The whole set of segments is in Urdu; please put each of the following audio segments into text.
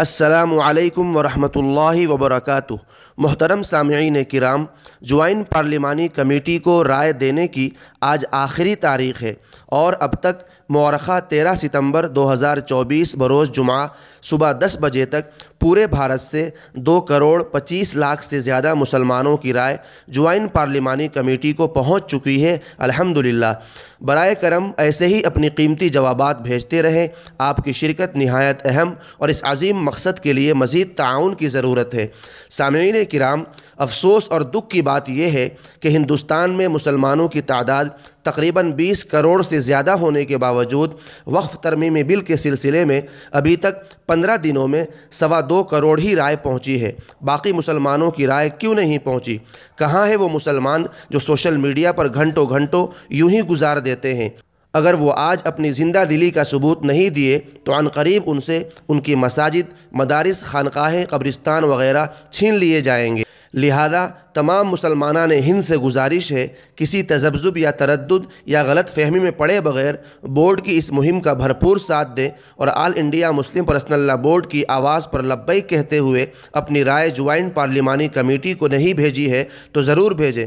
السلام علیکم ورحمۃ اللہ وبرکاتہ۔ محترم سامعین کرام، جوائنٹ پارلیمانی کمیٹی کو رائے دینے کی آج آخری تاریخ ہے اور اب تک مورخہ 13 ستمبر 2024 بروز جمعہ صبح 10 بجے تک پورے بھارت سے 2,25,00,000 سے زیادہ مسلمانوں کی رائے جوائنٹ پارلیمانی کمیٹی کو پہنچ چکی ہے۔ الحمدللہ۔ برائے کرم ایسے ہی اپنی قیمتی جوابات بھیجتے رہیں۔ آپ کی شرکت نہایت اہم اور اس عظیم مقصد کے لیے مزید تعاون کی ضرورت ہے۔ سامعین کرام، افسوس اور دکھ کی بات یہ ہے کہ ہندوستان میں مسلمانوں کی تعداد تقریباً 20 کروڑ سے زیادہ ہونے کے باوجود وقف ترمیمی بل کے سلسلے میں ابھی تک 15 دنوں میں 2.25 کروڑ ہی رائے پہنچی ہے۔ باقی مسلمانوں کی رائے کیوں نہیں پہنچی؟ کہاں ہے وہ مسلمان جو سوشل میڈیا پر گھنٹوں گھنٹوں یوں ہی گزار دیتے ہیں؟ اگر وہ آج اپنی زندہ دلی کا ثبوت نہیں دیے تو عنقریب ان سے ان کی مساجد، مدارس، خانقاہیں، قبرستان وغیرہ چھین لیے جائیں گے۔ لہذا تمام مسلمانان ہند سے گزارش ہے، کسی تذبذب یا تردد یا غلط فہمی میں پڑے بغیر بورڈ کی اس مہم کا بھرپور ساتھ دیں اور آل انڈیا مسلم پرسنل لا بورڈ کی آواز پر لبیک کہتے ہوئے اپنی رائے جوائنٹ پارلیمانی کمیٹی کو نہیں بھیجی ہے تو ضرور بھیجیں۔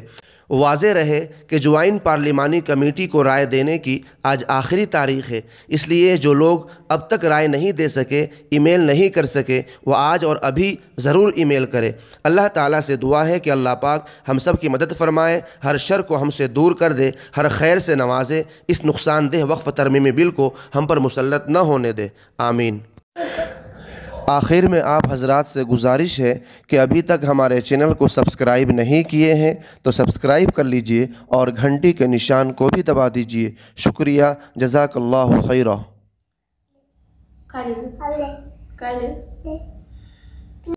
واضح رہے کہ جوائنٹ پارلیمانی کمیٹی کو رائے دینے کی آج آخری تاریخ ہے، اس لیے جو لوگ اب تک رائے نہیں دے سکے، ای میل نہیں کر سکے، وہ آج اور ابھی ضرور ای میل کرے۔ اللہ تعالیٰ سے دعا ہے کہ اللہ پاک ہم سب کی مدد فرمائے، ہر شر کو ہم سے دور کر دے، ہر خیر سے نوازے، اس نقصان دہ وقف ترمیمی بل کو ہم پر مسلط نہ ہونے دے، آمین۔ آخر میں آپ حضرات سے گزارش ہے کہ ابھی تک ہمارے چینل کو سبسکرائب نہیں کیے ہیں تو سبسکرائب کر لیجئے اور گھنٹی کے نشان کو بھی دبا دیجئے۔ شکریہ، جزاک اللہ خیرہ۔